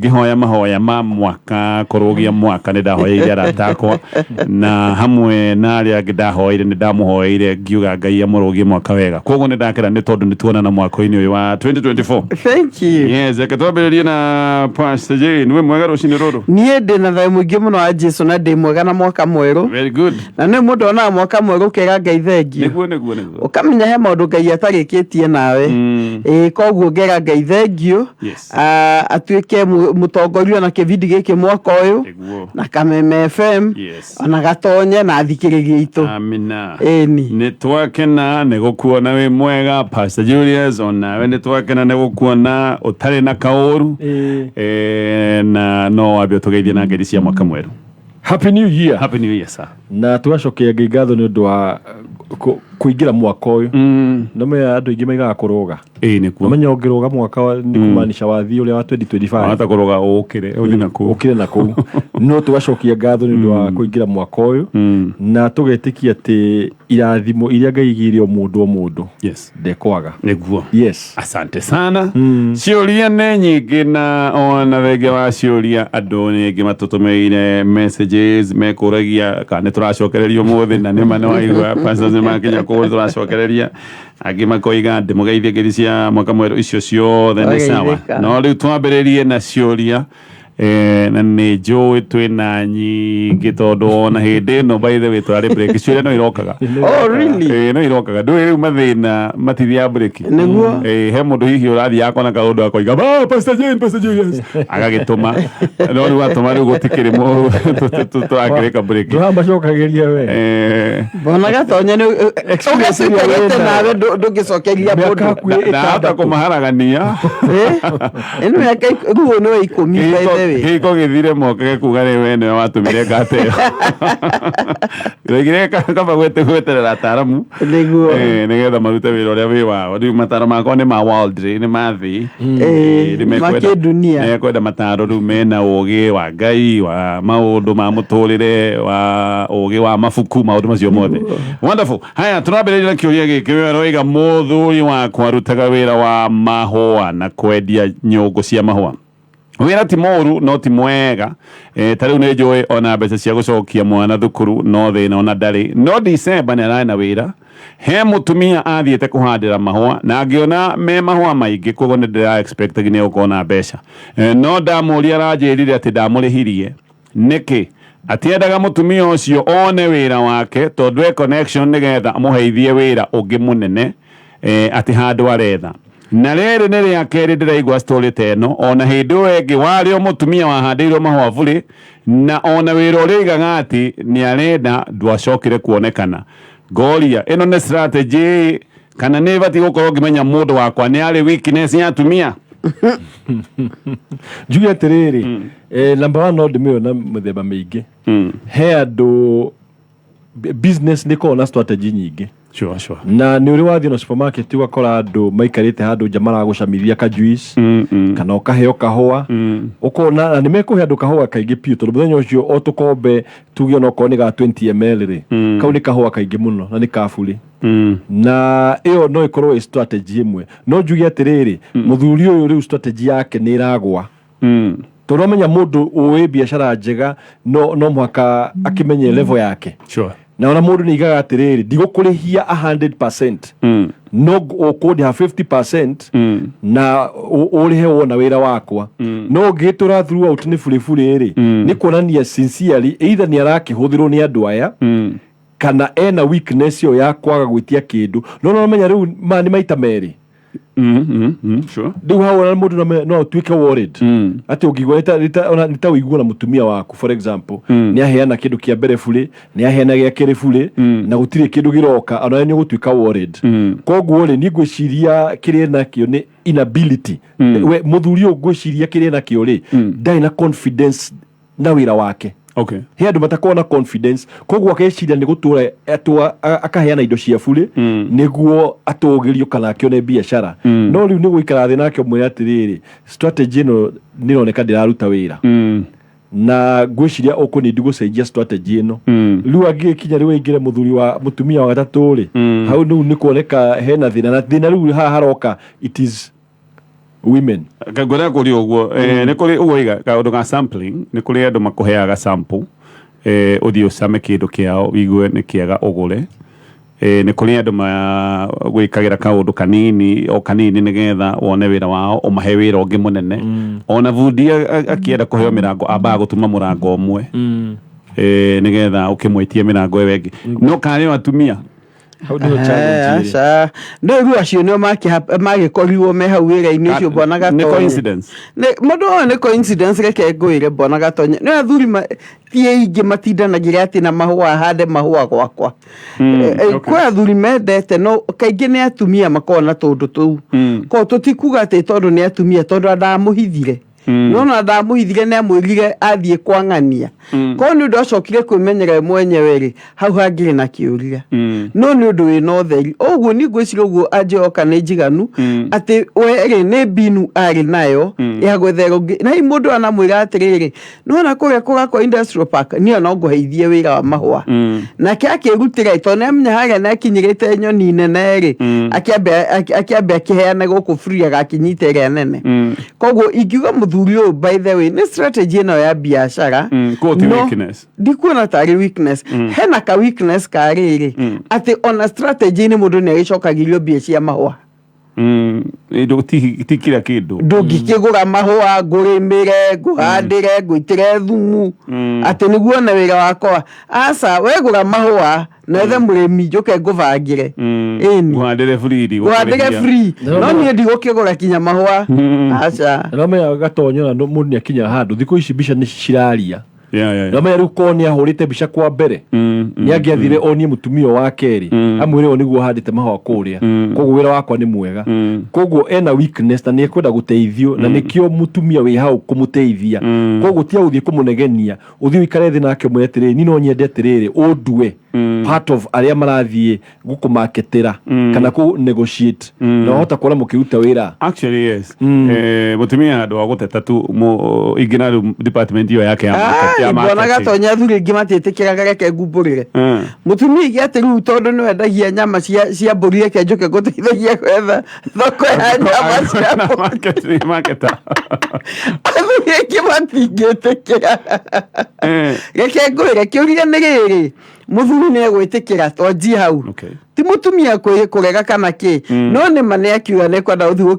ngihoya mahoya ma mwaka kurugia mwaka ndahoyeire aratakwa na hamwe na aria ndahoyeire ndamuhoyeire ngiuga Ngai amurugie mwaka wega koguo ndakira ni tondu ni tuonana mwaka-ini uyu wa 2024. Thank you. Yes, akatwambiririe na Pastor Jane, niwe mwega rucini ruru? Nie ndi na thayo mwingi muno wa Jesu na ndi mwega na mwaka mweru. Very good. Na ni mundu ona mwaka mweru kega Ngai thengio. Niguo. Ukamenya he maundu Ngai atarikitie nawe. Koguo ngega Ngai thengio. Yes. Atuike mutongoria na kivindi giki mwaka uyu. Na Kameme FM. Yes. Ona gatonye na athikiriria itu. Amina. Eni. Ni twakena ni gukuona we mwega Pastor Julius, ona we ni twakena ni gukuona utari na kauru. Na no abio tugeithie na ngeri cia mwaka mweru. Happy New Year. Happy New Year, sir. Na tugacokia ngatho ni undu wa kuingira mwaka uyu. No me andu ingi maigaga kuroga. Nikuo. Menya ongiroga mwaka ni kumaanisha wathi ule wa 2025. Hata kuroga ukire uli naku. Ukire naku. No tugacokia ngatho ni undu wa kuingira mwaka uyu. Na tugetikia ati irathimo iria Ngai igire o mundu. Yes. Ndekwaga. Niguo. Yes. Asante sana. Ciuria ne nyingi na ona wege wa ciuria andu nyingi matutumeire messages mekuragia kana turacokererio muthi na nima no aigua pastors makinya ko turacokereria agi makoiga ndimugeithie ngeri cia mwaka mweru icio ciothe ni sawa no riu twambiririe na ciuria na nĩ njũĩ twĩna nyingĩ tondũ ona hĩndĩ ĩno by the way twarĩ break ciuria no irokaga. Oh really? No irokaga ndũĩ rĩu mathĩna matithia break nĩguo he mũndũ hihi ũrathiĩ akona kaũndũ akoiga Pastor Jane agagĩtũma no rĩu atũma rĩu gũtikĩrĩ mũndũ tũrakĩrĩka break ndũrambacokagĩria we bona gatonya nĩ ũgacikĩrĩte nawe ndũngĩcokeria mũndũ na hata kũmaharagania ĩno yake ruo nĩ 10 Giko githire moke kuga ni we ne watumire ngateo. Gire kaba gweterera ataramu. Niguo. Nigetha marute wira uria wi wao. Riu mataro makwa ni ma world ni mathi. Make dunia. Kwenda mataro riu mena ugi wa Ngai wa maundu ma muturire wa ugi wa mafuku maundu macio mothe. Wonderful. Haya turambiriria kiuria giki we roiga muthuri wa kwarutaga wira wa mahua na kwendia nyungu cia mahua. Wira ti moru no ti mwega tariu ne njui ona mbeca cia gucokia mwana thukuru no thina ona ndari no December ni arana wira he mutumia athiete kuhandira mahua na angiona me mahua maingi koguo ni ndira expect gine ukona mbeca no ndamuria aranjirire ati ndamurihirie niki atiendaga mutumia ucio one wira wake tondu connection nigetha amuheithie wira ungi munene ati handu aretha na rĩrĩ nĩ rĩa kerĩ ndĩraigua story teno ona hĩndĩ wengi warĩ o mutumia wahandĩirwo mahũa bũrĩ na ona wĩra ũrĩa aigaga atĩ nĩ arenda ndwacokire kuonekana ngoria ĩno nĩ strategy kana nĩ bati gũkorwo ngĩmenya mũndũ wakwa nĩ arĩ weakness ya atumia njuge atĩrĩrĩ number 1 no ndĩmĩona mĩthemba mĩingĩ he andũ business nĩ koragwo na strategy nyingĩ. Sure. Na ni uri wathi no supermarket ugakora andu maikarite handu nja maragucamithia ka juice kana ukaheo kahua ukona ni mekuhe andu kahua kaingi piu tondu muthenya ucio o tukombe tugio no koni ga 20 ml ri kau ni kahua kaingi muno na ni kafuli na iyo no ikorwo strategy imwe no njugi atiriri muthuri uyu riu strategy yake ni iragwa tondu menya mundu uwi biashara njega no mwaka akimenye level yake. Sure. Na ona mundu ni igaga atiriri ndigũkũrĩhia 100% no ukũndĩha 50% na ũrĩhe wona wĩra wakwa no ngĩtũra throughout ni bũrĩbũrĩ ri ni kuonania sincerely either ni arakĩhũthĩrwo ni andu aya kana ena weakness yo ya kwaga gwitia kindu no menya riu mani maita meri. Sure. Riu hawa mundu no tuike worried ati ungigwa nita wiguo na mutumia waku for example ni aheana kindu kia mbere bure ni aheana gia kere bure na gutire kindu giroka ona ni gutuika worried koguo ri ni ngwiciria kire nakio ni inability we muthuri ngwiciria kire nakio ri ndai na confidence na wira wake. Okay. He andu matakorwo na confidence koguo akeciria ni gutura akaheana indo cia bure niguo atugirio kana akione biashara no riu ni guikara thi nake mwira atiriri strategy no nironeka ndiraruta wira na gwiciria ukuni ndigucenjia strategy ino riu agikinya riu ingire muthuri wa mutumia wa gatatu ri hau ni kuoneka hena thina na thina riu haroka it is women kagora kuri uguo ni kuri uguo iga kaundu ga sampling ni kuri andu makuheaga sample uthio same kindu kiao wigue ni kiega ugure ni kuri andu gwikagira kaundu kanini nigetha wone wira wao umahe wira ungi munene ona bundi akienda kuheo mirango amba gutuma murango umwe nigetha ukimwitie mirango ĩyo ĩngĩ no kare atumia hau nĩho challenge no rĩu acio nĩo magĩkorirwo me hau wĩra-inĩ ũcio Bwana Gatonye. Nĩ coincidence mũndũ ũyũ nĩ coincidence, reke ngwĩre Bwana Gatonye nĩ athuri ti aingĩ matindanagĩra atĩ na mahũa hande mahũa gwakwa. Kwĩ athuri mendete no kaingĩ nĩ atumia makoragwo na tũndũ tũu koguo tũtikuga atĩ tondũ nĩ atumia tondũ ndamũhithire no ndamũhithire nĩ amwĩrire athiĩ kwang'ania koguo nĩ ũndũ acokire kwĩmenyera mwenyewe rĩ hau hangĩrĩ na kĩũria no nĩ ũndũ wĩna ũtheri ũguo niĩ ngwĩciria ũguo Anjoka nĩ njiganu atĩ we rĩ nĩ mbinu arĩ nayo ya gwethera ũngĩ na mũndũ anamwĩra atĩrĩrĩ nona kũrĩa kũgakwa industrial park niĩ no ngũheithie wĩra wa mahũa nake akĩrutĩra tondũ nĩamenya harĩa nĩakinyĩrĩte nyoni nene rĩ akĩambia akĩheane gũkũ free agakinyite ĩrĩa nene koguo ingiuga mũthuri ũyũ by the way nĩ strategy ĩno ya biacara weakness ndikuona tarĩ weakness hena ka weakness karĩrĩ atĩ ona strategy nĩ mũndũ nĩ agĩcokagirio mbia cia mahũa ti kila kindu ndũngĩkĩgũra mahũa ngũrĩmĩre ngũhandĩre ngũitĩre thumu atĩ nĩguo na wĩra wakwa aca wegũra mahũa nethe mũrĩmi njũke ngũbangĩre ngũhandĩre free no niĩ ndigũkĩgũra kinya mahũa aca nomenya Gatonye ona mũndũ nĩ akinya handũ thikũ ici mbica nĩ ciraria nomenya rĩu korwo nĩ ahũrĩte mbica kwa mbere nĩ angĩathire onie mũtumia wa kerĩ amwĩre o nĩguo handĩte mahũa kũrĩa koguo wĩra wakwa nĩ mwega koguo ena weakness na nĩ ekwenda gũteithio na nĩkĩo mũtumia wĩ hau kũmũteithia koguo ti agũthiĩ kũmũnegenia ũthiĩ ũikare thĩ nake mwĩre atĩrĩrĩ niĩ no nyende atĩrĩrĩ ũndue part of arĩa marathiĩ gũkũmaketĩra kana kũ negotiate na hota kuona mũkĩruta wĩra actually yes mũtumia andũ a gũteta tu ingĩna department iyo yake ya marketing Bwana Gatonye athuri aingĩ matiĩtĩkĩraga reke ngumbũrĩre mũtumia igĩ atĩ rĩu tondũ nĩ wendagia nyama cia mbũri reke njũke ngũteithagia gwetha thoko ya nyama cia marketer athuri aingĩ matingĩtĩkĩra reke ngwĩre kĩũria nĩ rĩrĩ mũthuri nĩ egwĩtĩkĩra twanjie hau ti mũtumia kũrega kana kĩ no nĩ ma nĩ akiuga nĩ kwenda ũthiĩ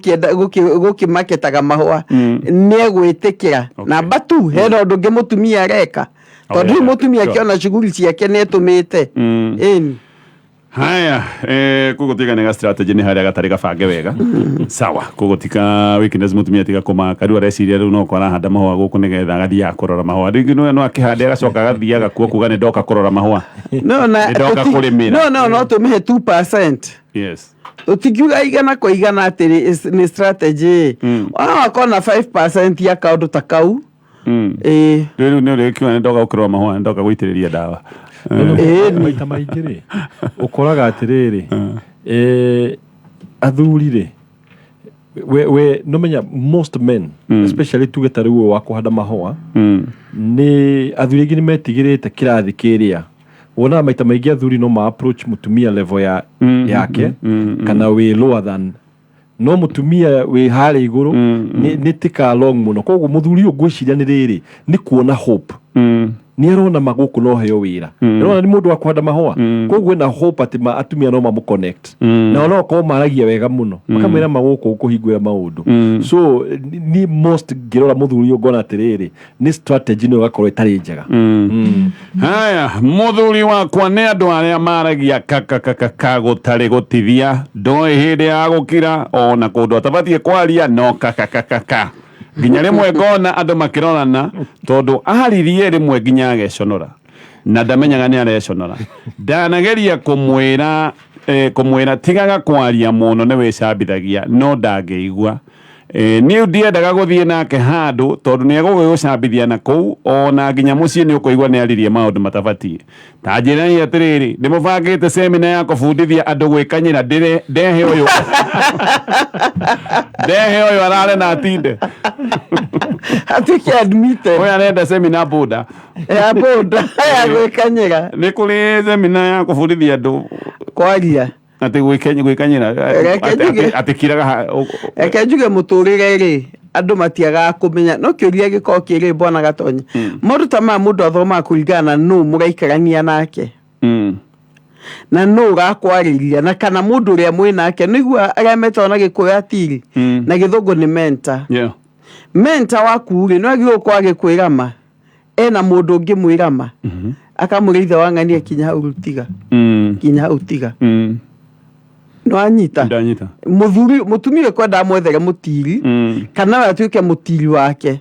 gũkĩmaketaga mahũa nĩ egwĩtĩkĩra namba tu hena ũndũ ũngĩ mũtumia areka tondũ mũtumia akĩona shughuli ciake nĩ etũmĩte haya kugutika nega strategy ni haria gatari gabange wega sawa kugutika weakness mutumia tiga kumaka riu areciria riu no kwara handa mahua guku nigetha gathia kurora mahua ringi no akihande agacoka gathiaga kuo kuga ni ndoka kurora mahua ndoka kurimira no tumihe 2%. yes utikiuga igana kwa igana atĩ ni strategy wakona 5% ya kaundu ta kau riu ni kiwa ndoka kurora mahua ndoka guitĩrĩria dawa maita maingĩ rĩ ũkoraga atĩrĩrĩ athuri rĩ we no menya most men especially tuge ta rĩu wa kũhanda mahũa nĩ athuri aingĩ nĩ metigĩrĩte kĩrathi kĩrĩa wonaga maita maingĩ athuri no ma approach mũtumia level yake kana wĩ lower than no mũtumia wĩ harĩa igũrũ nĩ tika along mũno koguo mũthuri ũyũ ngwĩciria nĩ rĩrĩ nĩ kuona hope nĩ arona magũkũ no heo wĩra nĩrona nĩ mũndũ wa kũhanda mahũa koguo ena hope atĩ atumia no mamũconnect na no korwo maragia wega mũno makamwĩra magũkũ kũhingũra maũndũ so ni most ngĩrora mũthuri ũyũ ngona atĩrĩrĩ nĩ strategy no gakorwo ĩtarĩ njega haya mũthuri wakwa nĩ andũ arĩa maragia kaka gũtarĩ gũtithia ndoĩ hĩndĩ ya gũkira ona kũndũ atabatie kwaria no kaka nginya rĩmwe ngona andũ makĩrorana tondũ aharirie rĩmwe nginya ageconora na ndamenyaga nĩ areconora ndanageria kũmwĩra tigaga kwaria mũno nĩ wĩcambithagia no ndangĩigua niĩ ndiendaga gũthiĩ nake handũ tondũ nĩ egũgĩgũcambithia na kũu ona nginya mũciĩ nĩ ũkũigua nĩ aririe maũndũ matabatie ta njĩra atĩrĩrĩ ndĩmũbangĩte semina ya kũbundithia andũ gwĩkanyĩra ndehe ũyũ arare na atinde atuĩke admitted ũyũ arenda semina boda ya gwĩkanyĩra nĩ kũrĩ semina ya kũbundithia andũ kwaria ati gwikanyira atekiraga eke njuge muturire ri andu matiaga kumenya no kiuria giko kiri bona gatonya mundu ta ma mundu athoma kuringana no muraikarania nake na no gakwariria na kana mundu ria mwinake nigua aria metona gikuya atiri na githungu ni mentor mentor waku ri no agio kwa gikwirama ena mundu ungi mwirama akamuriitha wang'ania kinya hau rutiga kinya hau tiga no anyita muthuri mutumire kwenda mwethere mutiri kana we atuike mutiri wake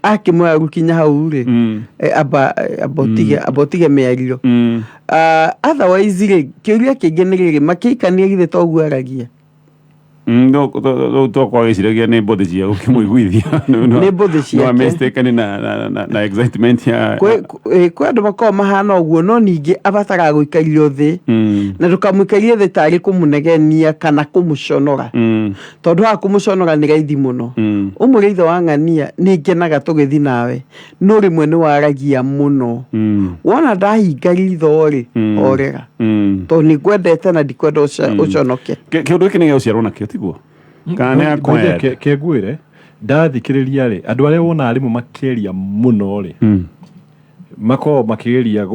akimwe rukinya hau ri abotige meario otherwise ri kiuria kingi ni riri makikania githe toguo aragia no to kwa giciragia ni mbothi cia gukimwiguithia ni mbothi cia no mistake na excitement ya kwa andu makoma mahana uguo no ningi abatara guikario thi na tukamuikarie thi tari kumunegenia kana kumuconora tondu ha kumuconora ni raithi muno umuriithe wang'ania ni ngenaga tugithi nawe no rimwe ni waragia muno wona ndahinga ritho ri orega to ni gwendete na ndikwenda uconoke kiundu giki ni giciarwo nakio tiguo kana akwa kegwire ndathikiriria ri andu aria wona arimu makeria muno ri mako makigeria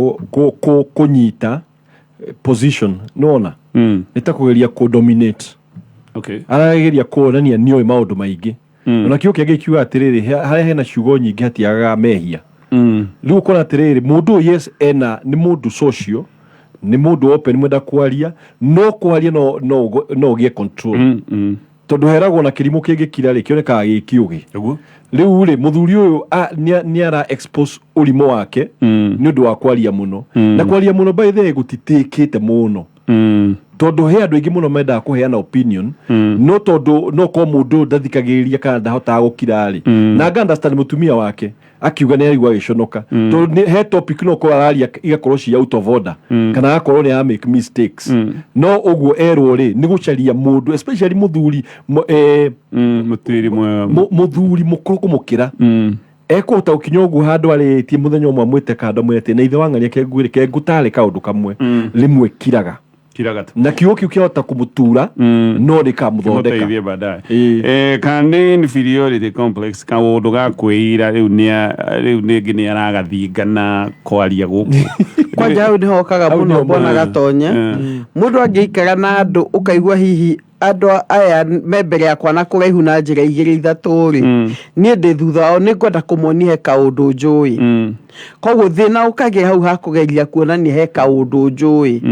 kunyita position nona nitakugeria ku dominate arageria kuonania nioi maundu maingi ona kio kiage kiuga atiriri haria hena ciugo nyingi hatiaga mehia riu kona atiriri mundu yes ena ni mundu social ni mundu open mwenda kwaria no kwaria no gie control tondu heragwo na kirimo kingikira ri kionekaga gikiugi riu ri muthuri uyu ni ara expose urimo wake ni undu wa kwaria muno na kwaria muno by the gutitikite muno tondu he andu ingi muno menda kuheana opinion no tondu no ko mundu ndathikagiriria kana ndahotaga gukira ri na nga understand mutumia wake akiuga ni aigua giconoka tondu he topic no ko araria igakorwo ci out of order kana akorwo ni make mistakes no uguo erwo ri ni gucaria mundu especially muthuri muthuri mukuru kumukira ekuhota gukinya uguo handu aritie muthenya umwe mwite kando mwete na ithe wang'ania kengwire kengutare kaundu kamwe rimwe kiraga na kiugo kiu kiahota kumutura no rikamuthondeka baadaye kandi inferiority complex kaundu gakwira riu ni nginya aragathingana kwaria guku kwanja hau niho kaga muno bona gatonya mundu angiikara na andu ukaigua hihi andu aya membere yakwa na kuraihu na njira igiri ithatu ri nie ndi thutha ni ngwenda kumuonia he kaundu njui koguo thina ukage hau hakugeria kuonania he kaundu njui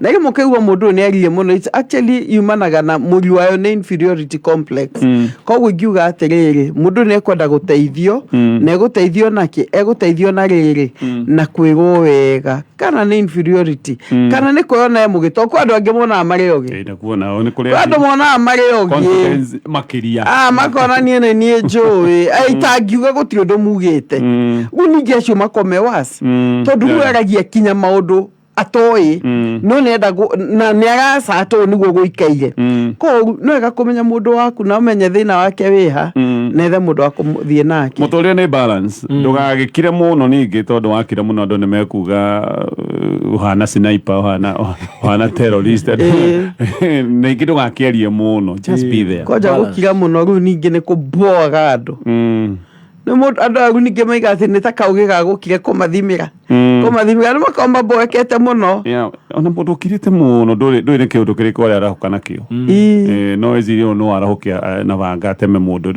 na rimwe kaigua mundu ni arie muno it's actually yumanaga na muri wayo ni inferiority complex koguo ngiuga atiriri mundu ni kwenda guteithio na eguteithio naki eguteithio na riri na kwigwo wega kana ni inferiority kana ni kuona ye mugito kwa andu angi mona mari ogi kuona ni kuri andu mona mari ogi makiria makona nie ni njui aitangiuga gutiri undu mugite uningi acio makome wasi tondu aragia kinya maundu atoi no nenda na niagacato niguo guikaire ko no ega kumenya mundu waku na umenye thina wake wiha nethe mundu wa kuthie nake muturire ni balance ndugagikire muno ningi tondu wakire muno andu ni mekuga uhana sniper uhana terrorist na ingi ndugakierie muno just be there koja gukira muno ru ningi ni kuboaga andu no mundu andu aru ningi maiga ati ni takauge ga gukire kumathimira no makoma boekete muno ona mundu ukirite muno nduri kiundu kiriko ari arahukana kio no ezire no arahukia na vanga teme mundu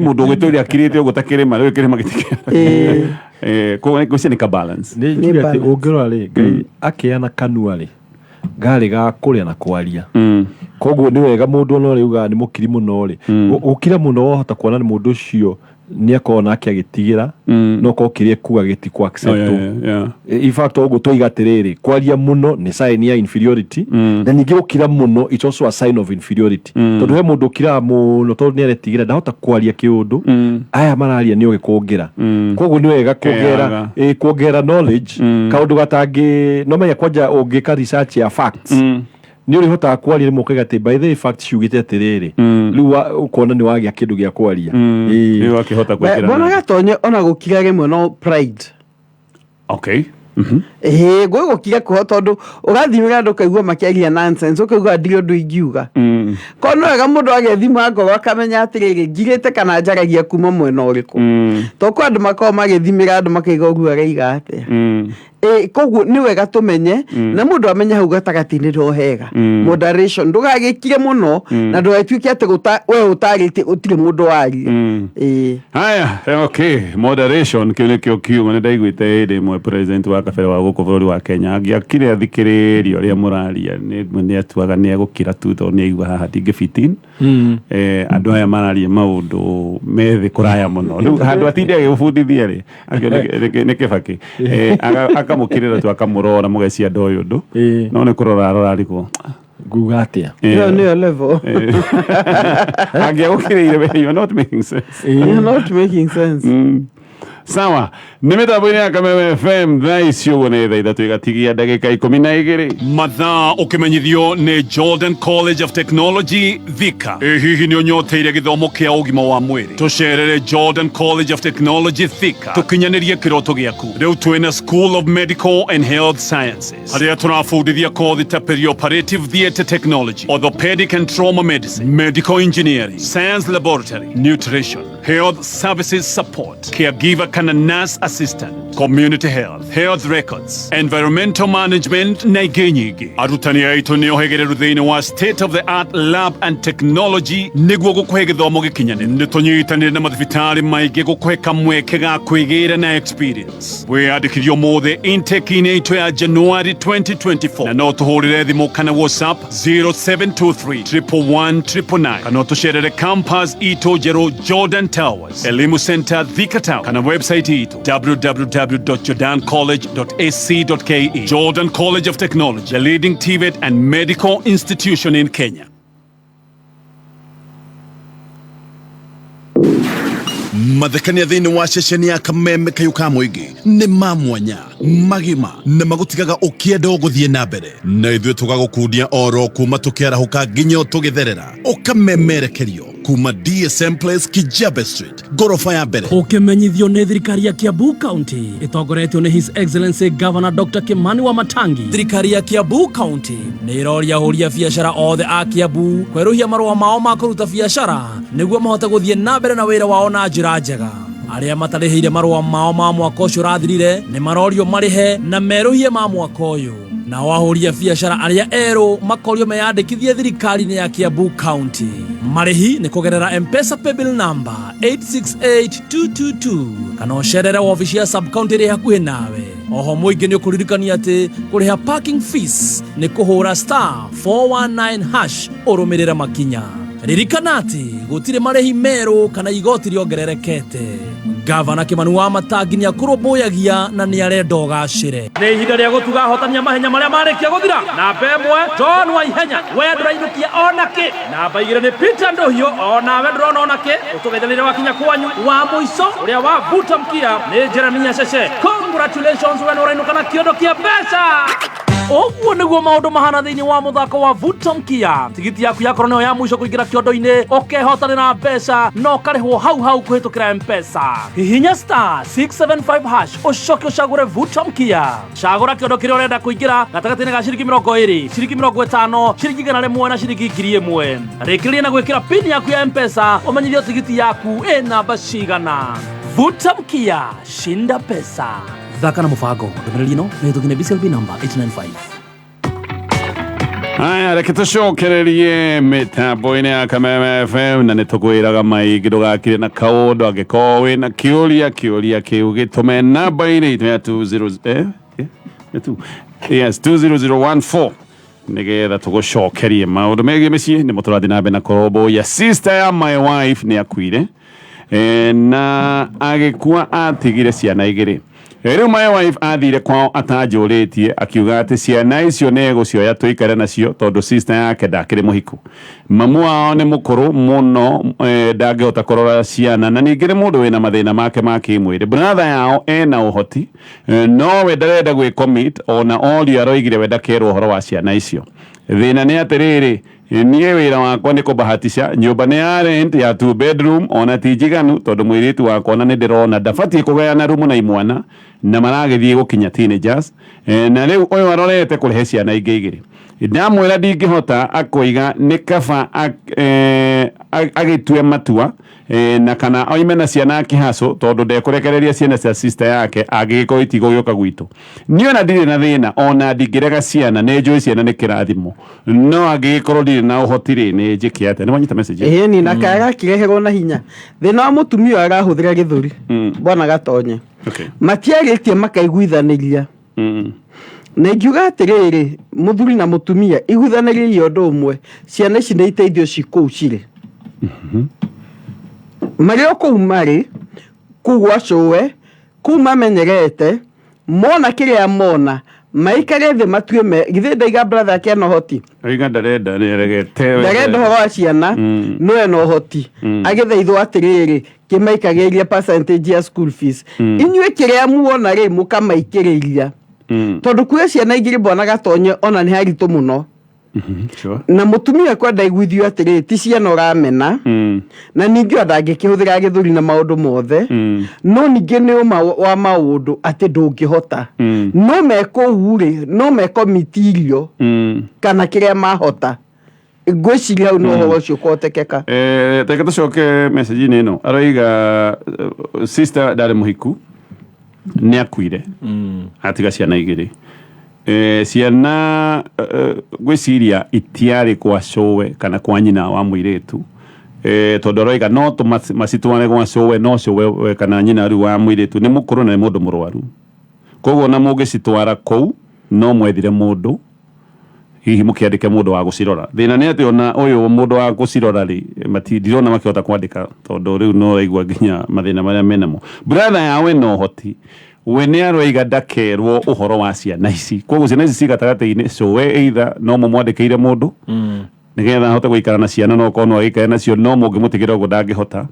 mundu gituri akirite ugo takirima ri kirima gitikia ko ni ka balance ni ati ungirwa ri ngai akiana kanua ri gari ga kuria na kwaria koguo ni wega mundu no riuga ni mukiri muno ri ukira muno wohota kuona ni mundu cio ni akona akiagitigira no ko kirie kuga gitiku accept in fact ogo toiga terere kwaria muno ni sign ya inferiority na ningi ukira muno it's also a sign of inferiority tondu he mundu ukira muno tondu ni aretigira ndahota kwaria kiundu aya mararia ni ugikuongira koguo ni wega kuongera knowledge kaundu gatangi no menya kwanja ungika research ya facts ni uri hota kwaria rimwe kagate by the fact ciugite atiriri riu ukona ni wagia kindu gia kwaria ni wakihota kwekira bona gatonye ona gukira rimwe no pride gwĩ gũkira kũho tondũ ũgathimĩra andũ kaigua makĩaria nonsense ũkaigua ndirĩ ũndũ ingiuga korwo nĩ wega mũndũ agethima ngoro akamenya atĩrĩrĩ ngirĩte kana njaragia kuma mwena ũrĩkũ tondũ kwa andũ makorwo magĩthimĩra andũ makaiga ũguo araiga atĩa koguo nĩ wega tũmenye na mũndũ amenya hau gatagatĩ-inĩ ro hega moderation ndũgagĩkire mũno na ndũgatuĩke atĩ we ũtarĩte ũtirĩ mũndũ waria haya okay moderation kĩu nĩkĩo kiugo nĩ ndaiguĩte hĩndĩ ĩmwe president wa kabere wa gũkũ bũrũri wa Kenya angĩakire athikĩrĩria ũrĩa mũraria nĩ atuaga nĩ egũkira tu tondũ nĩ aigua haha ndingĩ 15 andũ aya mararia maũndũ methĩ kũraya mũno rĩu handũ atinde agĩbundithia rĩ nĩ Kĩbakĩ akamũkirĩra tu akamũrora mũgecia ndoi ũndũ no nĩ kũrora arora ariko nguga atia nĩyo level angĩagũkĩrĩire you're not making sense sawa nĩ mĩtambo-inĩ ya Kameme FM thaa icio ũguo nĩ thaa ithatũ igatigia ndagĩka 12 mathaa ũkĩmenyithio nĩ Jordan College of Technology Thika hihi nĩ ũnyoteire gĩthomo kĩa ũgima wa mwĩrĩ tũcerere Jordan College of Technology Thika tũkinyanĩrie kĩroto gĩaku rĩu twĩna School of Medical and Health Sciences harĩa tũrabundithia kothi ta Perioperative Theatre Technology, Orthopedic and Trauma Medicine, Medical Engineering, Science Laboratory, Nutrition, Health Services Support, Caregiver kana Nurse Assistant, Community Health, Health Records, Environmental Management na ingĩ nyingĩ. Arutani aitũ nĩ ohegereru thĩinĩ wa State of the Art Lab and Technology nĩguo gũkũhe gĩthomo gĩkinyanĩru. Nĩ tũnyitanĩire na mathibitarĩ maingĩ gũkũhe kamweke ga kwĩgĩra na experience. Wĩyandĩkithie ũmũthĩ intake-inĩ itũ ya January 2024 na no tũhũrĩre thimũ kana WhatsApp 0723 111 999 kana tũcerere campus itũ njerũ Jordan Towers, Elimu Center Thika Town kana website itũ www.jordancollege.ac.ke. Jordan College of Technology, a leading TVET and medical institution in Kenya. mathekania thĩinĩ wa ceceni ya Kameme kayu ka mũingĩ nĩ mamwanya magima na magũtigaga ũkĩenda gũthiĩ na mbere na ithuĩ tũgagũkundia oro kuma tũkĩarahũka nginya tũgĩtherera ũkamemerekerio kuma DSM Place Kijabe Street gorofa ya mbere ũkĩmenyithio nĩ thirikari ya Kiambu County ĩtongoretio nĩ His Excellency Governor Dr. Kimani wa Matangi. Thirikari ya Kiambu County nĩ ĩroria ahũri a biacara othe a Kiambu kwerũhia marũa mao ma kũruta biacara nĩguo mahote gũthiĩ na mbere na wĩra wao na njĩra njega. Arĩa matarĩhĩire marũa mao ma mwaka ũcio ũrathirire nĩ marorio marĩhe na merũhie ma mwaka ũyũ. Nao ahũri a biacara arĩa erũ makorio meyandĩkithie thirikari-inĩ ya Kiambu County. Marĩhi nĩ kũgerera M-Pesa Paybill number 868222 kana ũcerere wabici ya sub-county ĩrĩ hakuhĩ nawe. Oho mũingĩ nĩ ũkũririkania atĩ kũrĩha parking fees nĩ kũhũra *419# ũrũmĩrĩre makinya. Ririkana atĩ gũtirĩ marĩhi merũ kana igoti rĩongererekete. Gavana Kimani wa Matangi nĩ akũrũmbũyagia na nĩ arenda ũgacĩre. Nĩ ihinda rĩa gũtuga ahotania mahenya marĩa marĩkia gũthira. Namba 1 John wa ihenya we ndũrainũkia ona kĩ. Namba 2 nĩ Peter Ndohio onawe ndũrona ona kĩ. Ũtũgeithanĩre wakinya kwanyu wa mũico ũrĩa wavuta mkia nĩ Jeremia Cece. Congratulations we ũrainũka na kĩondo kĩa mbeca. Ũguo nĩguo maũndũ mahana thĩinĩ wa mũthako wa vuta mkia. Tigiti yaku yakorwo nĩyo ya mũico kũingĩra kĩondo-inĩ ũkehotanĩra mbeca no ũkarĩhwo hau kũhĩtũkĩra M-Pesa. Hihinya *675# ũcoke ũcagũre vuta mkia. Cagũra kĩondo kĩrĩa ũrenda kũingĩra gatagatĩ-inĩ ga ciringi 20, ciringi 50, ciringi 100 na ciringi 1000. Rĩkĩrĩria na gwĩkĩra pin yaku ya M-Pesa ũmenyithio tigiti yaku ĩ namba cigana. Vuta mkia, shinda pesa. Thaka na mũbango ndũmĩrĩri ĩno nĩ hĩtũkĩre BCLB number 895. Haya, reke tũcokererie mĩtambo-inĩ ya Kameme FM na nĩ tũkwĩraga maingĩ ndũgakire na kaũndũ angĩkorwo wĩna kĩũria kĩu gĩtũme namba-inĩ itũ ya 20014 nĩgetha tũgũcokerie maũndũ megiĩ mĩciĩ. Nĩ mũtũrathiĩ na mbere na kũrũmbũiya sister ya my wife nĩ akuire na agĩkua atigire ciana igĩrĩ. Rĩu my wife athire kwao atanjũrĩtie akiuga atĩ ciana icio nĩ egũcioya tũikare nacio tondũ sister yake ndakĩrĩ mũhiku. Mamu wao nĩ mũkũrũ mũno ndangĩhota kũrora ciana na ningĩ nĩ mũndũ wĩna mathĩna make ma kĩmwĩrĩ. Brother yao ena ũhoti no we ndarenda gwĩcommit ona orio aroigire we ndakerwo ũhoro wa ciana icio. thina nä atä rä niä wä ra wakwa nä kå bahatisha nyåmba nä ya rent ya 2 bedroom ona ti njiganu tondå mwä rä tu wakwa ona nä ndä rona ndabatiä kå gayana rumu na imwana na maragä thiä gå kinya teenagers na rä u å yå arorete kå rehe ciana ingä igä rä ndamwä ra ndingä hota akåiga nä kaba agä tue matua na kana oime na ciana akä hacå tondå ndekå rekereria ciana cia sister yake angä gä korwo itigå gä å ka gwitå niä ona ndirä na thä na ona ndingä rega ciana nä njå ciana nä kä rathimo no angä gä korwo ndirä na å hoti rä nä njä kä ate nä wanyita message ĩni na kagakireherwo na hinya thĩna wa mũtumia ũyũ arahũthĩra gĩthũri bwana Gatonye matiarĩtie makaiguithanĩria na ingiuga atĩrĩrĩ mũthuri na mũtumia iguithanĩrĩrie ũndũ ũmwe ciana ici nĩ iteithio cikũu cirĩ marĩ o kũu marĩ kũu gwa cũwe kũu mamenyerete mona kĩrĩa mona maikare thĩ matue githĩ ndaiga brother ake ena ũhoti oiga ndarenda nĩaregete ndarenda ũhoro wa ciana no ena ũhoti agĩthaithwo atĩrĩrĩ kĩmaikagĩria percentage ya school fees inyuĩ kĩrĩa muona rĩ mũkamaikĩrĩria tondũ kuoya ciana igĩrĩ bwana Gatonye ona nĩ haritũ mũno na mũtumia kwenda iguithio atĩrĩ ti ciana ũramena na ningĩ ndangĩkĩhũthĩra gĩthũri na maũndũ mothe no ningĩ nĩ ũma wa maũndũ atĩ ndũngĩhota no mekũu rĩ no mekomitirio kana kĩrĩa mahota ngwĩciria hau no ũhoro ũcio ũkotekeka teke tũcoke message-inĩ ĩno aroiga sister ndarĩ mũhiku nĩ akuire atiga ciana igĩrĩ ciana gwĩciria itiarĩ kwa cũwe kana kwa nyina wa mũirĩtu tondũ aroiga no tũmacitware gwa cũwe no cũwe kana nyina rĩu wa mũirĩtu nĩ mũkũrũ na nĩ mũndũ mũrwaru koguo na mũngĩcitwara kũu no mwethire mũndũ hihi mũkĩandĩke mũndũ wa gũcirora thĩna nĩ atĩ ona ũyũ mũndũ wa gũcirora rĩ ndirona makĩhota kwandĩka tondũ rĩu no raigua nginya mathĩna marĩa menamo brother yawe no hoti we nĩ aroiga ndakerwo ũhoro wa ciana ici koguo ciana ici cigatagatĩ-inĩ cũwe either no mũmwandĩkĩire mũndũ nĩgetha ahote gũikara na ciana no korwo no agĩikare nacio no mũngĩmũtigĩra ũguo ndangĩhota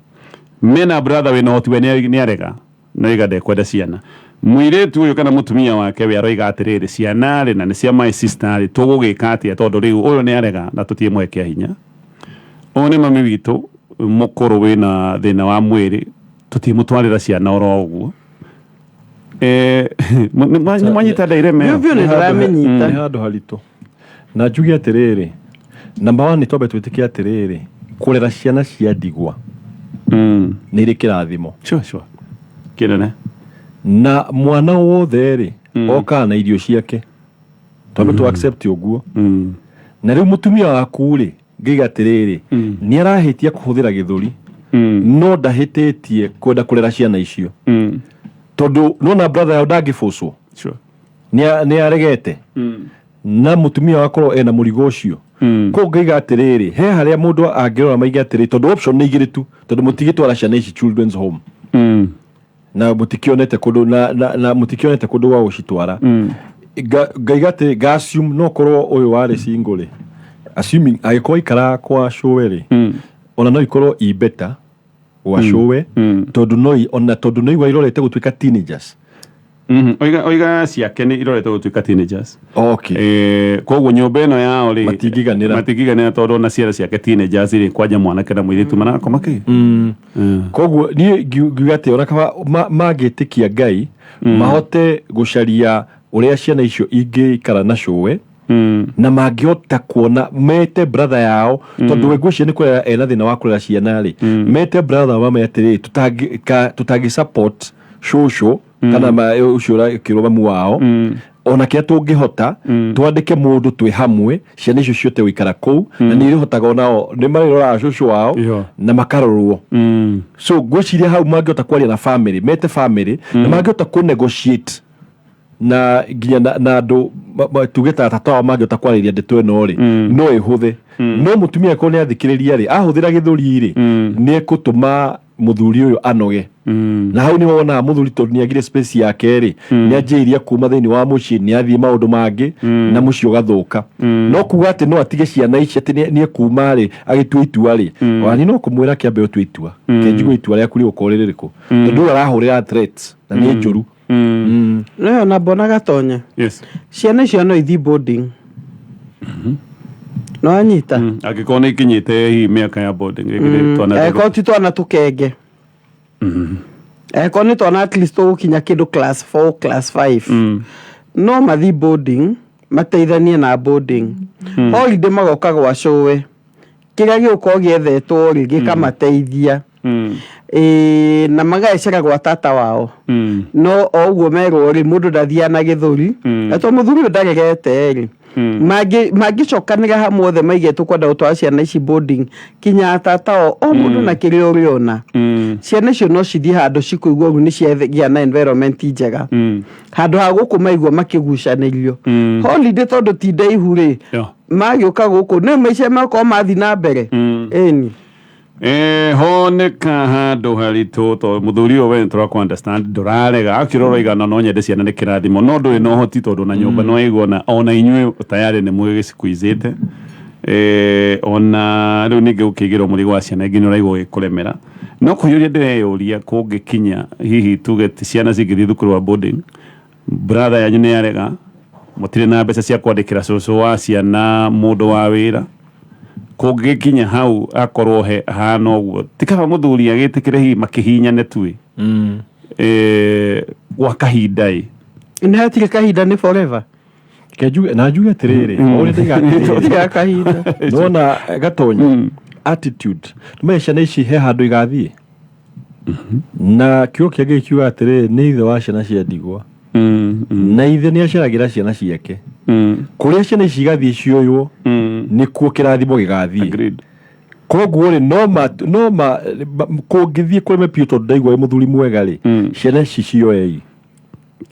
mena brother wĩ na ũhoti we nĩ arega noiga ndekwenda ciana mũirĩtu ũyũ kana mũtumia wake we aroiga atĩrĩrĩ ciana rĩ na nĩ cia my sister rĩ tũgũgĩka atĩa tondũ rĩu ũyũ nĩ arega na tũtirĩ mwekea hinya ũyũ nĩ mami witũ mũkũrũ wĩna thĩna wa mwĩrĩ tũtimũtwarĩra ciana oro ũguo mwanyita ndaireme nĩ handũ haritũ na njuge atĩrĩrĩ number 1 nĩ twambe twĩtĩkie atĩrĩrĩ kũrera ciana cia ndigwa nĩ irĩ kĩrathimo kĩnene na mwana wothe rĩ okaga na irio ciake twambe tu accept ũguo na rĩu mũtumia waku rĩ ngĩiga atĩrĩrĩ nĩ arahĩtia kũhũthĩra gĩthũri no ndahĩtĩtie kwenda kũrera ciana icio tondũ nona brother yao ndangĩbũcwo nĩ aregete na mũtumia wakorwo ena mũrigo ũcio kũu ngaiga atĩrĩrĩ he harĩa mũndũ angĩrora maige atĩrĩ tondũ option nĩ igĩrĩ tu tondũ mũtigĩtwara ciana ici children's home na mũtikĩonete kũndũ na mũtikĩonete kũndũ gwa gũcitwara ngaiga atĩ ga-assume no korwo ũyũ warĩ single rĩ assuming agĩkorwo ikara kwa cũwe rĩ ona no ikorwo i better gwa cũwe tondũ no igua irorete gũtuĩka teenagers oiga ciake nĩ irorete gũtuĩka teenagers koguo nyũmba ĩno yao rĩ matingĩganĩra tondũ ona ciara ciake teenagers rĩ kwanja mwanake na mũirĩtu marakoma kĩ koguo niĩ ngiuga atĩ ona kaba mangĩtĩkia Ngai mahote gũcaria ũrĩa ciana icio ingĩikara na cũwe na mangĩhota kuona mete brother yao tondũ we ngwĩciria nĩ kũrera ena thĩna wa kũrera ciana rĩ mete brother mame atĩrĩ tũtangĩ support cũcũ kana ũcio kĩrũgamu wao ona kĩrĩa tũngĩhota twandĩke mũndũ twĩ hamwe ciana icio ciothe gũikara kũu na nĩ irĩhotaga onao nĩ marĩroraga cũcũ wao na makarorwo so ngwĩciria hau mangĩhota kwaria na family mete family na mangĩhota kũ-negotiate na nginya na andũ tuge ta tata wao mangĩhota kwarĩria ndeto ĩno rĩ no ĩhũthe no mũtumia korwo nĩ athikĩrĩria rĩ ahũthĩra gĩthũri rĩ nĩ ekũtũma mũthuri ũyũ anoge na hau nĩ wonaga mũthuri tondũ nĩ agire space yake rĩ nĩ anjĩiria kuma thĩinĩ wa mũciĩ nĩ athiĩ maũndũ mangĩ na mũciĩ ũgathũka no kuga atĩ no atige ciana ici atĩ nĩ ekuma rĩ agĩtua itua rĩ wani no kũmwĩra kĩambe ũtue itua kĩnjigwo itua rĩaku rĩgũkorwo rĩ rĩrĩkũ tondũ arahũrĩra threats na nĩ njũru no na mbona Gatonye ciana icio no ithi boarding no anyita angĩkorwo nĩ ikinyĩte hihi mĩaka ya boarding eko ti twana tũkenge eko nĩ twana at least tũgũkinya kĩndũ class 4 class 5 no mathi boarding mateithanie na boarding holiday magoka gwacowe kĩrĩa gĩũkorwo gĩethetwo rĩ gĩkamateithia na magecera gwa tata wao no o ũguo merwo rĩ mũndũ ndathiaga na gĩthũri na to mũthuri ndaregete rĩ mangĩcokanĩra hamwe othe maige tũkwenda gũtwara ciana ici boarding kinya tata o mũndũ na kĩrĩa ũrĩona ciana icio no cithiĩ handũ cikũigua ũguo nĩ ciagĩa na environment njega handũ ha gũkũ maigua makĩgucanĩrio holiday tondũ ti ndaihu rĩ magĩũka gũkũ nĩ maica makorwo mathi na mbere ĩni honeka handũ haritũ to mũthuri ũyũ we tũrakũ understand ndũrarega akĩrora igana no nyende ciana nĩ kĩrathimo no ndũrĩ na ũhoti tondũ na nyũmba no igona ona inyuĩ tayari nĩ mũgĩcikuizĩte ona rĩu ningĩ ũkĩigĩrwo mũrigo wa ciana ingĩ nĩ ũraigua ũgĩkũremera no kũiyũria ndĩreyũria kũngĩkinya hihi tuge ciana cingĩthiĩ thukuru wa boarding brother yanyu nĩ yarega mũtirĩ na mbeca cia kwandĩkĩra cũcũ wa ciana mũndũ wa wĩra kũngĩkinya hau akorwo hana ũguo ti kaba mũthuri agĩtĩkĩre hihi makĩhinyane tuĩ gwa kahinda nĩ hatirĩ kahinda nĩ forever na njuge atĩrĩrĩ ũrĩa kahinda nona gatonya attitude nĩmenya ciana ici he handũ igathiĩ na kiugo kĩngĩ kiuga atĩrĩrĩ nĩ ithe wa ciana cia ndigwa na ithe nĩ aceragĩra ciana ciake kũrĩa ciana ici igathiĩ cioywo nĩkuo kĩrathimo gĩgathiĩ koguo rĩ no ma kũngĩthiĩ kũreme piũ tondũ ndaigua mũthuri mwega rĩ ciana ici cioei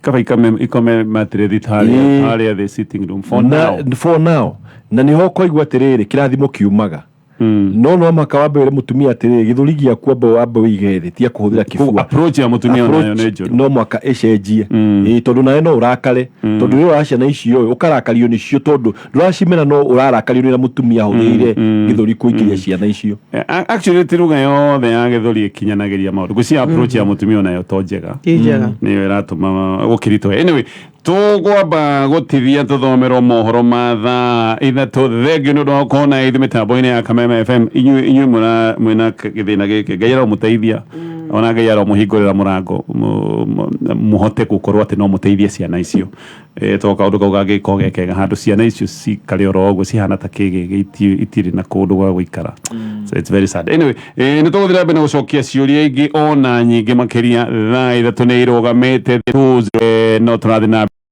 kaba ikome matĩrĩthi harĩa the sitting room for now na nĩho ũkoigua atĩrĩrĩ kĩrathimo kiumaga no maka wambe wĩre mũtumia atĩrĩrĩ gĩthũri gĩaku wambe wĩige thĩ tia kũhũthĩra kĩbua approach ya mũtumia nayo nĩ njũru no mwaka ĩcenjie tondũ nawe no ũrakare tondũ rĩu wa ciana icio ũkarakario nĩcio tondũ ndũracimena no ũrarakario nĩ mũtumia hũthĩire gĩthũri kũingĩria ciana icio actually tiruga yothe ya gĩthũri ĩkinyanagĩria maũndũ gwĩcia approach ya mũtumia nayo to njega nĩyo ĩratũma gũkĩritũhe anyway tũgwamba gũtithia tũthomerwo mohoro ma thaa ithatũ thengio nĩ ũndũ wa gũkorwo na ithuĩ mĩtambo-inĩ ya Kameme FM inyuĩ mwĩna gĩthĩna gĩkĩ Ngai aromũteithia ona Ngai aromũhingũrĩra mũrango mũhote gũkorwo atĩ no mũteithie ciana icio to kaũndũ kau gagĩkorwo gekega handũ ciana icio cikare oro ũguo cihana ta kĩgĩ itirĩ na kũndũ gwa gũikara so it's very sad anyway nĩ tũgũthira mbere na gũcokia ciũria ingĩ ona nyingĩ makĩria thaa ithatũ nĩ irũgamĩte no tũrathiĩ na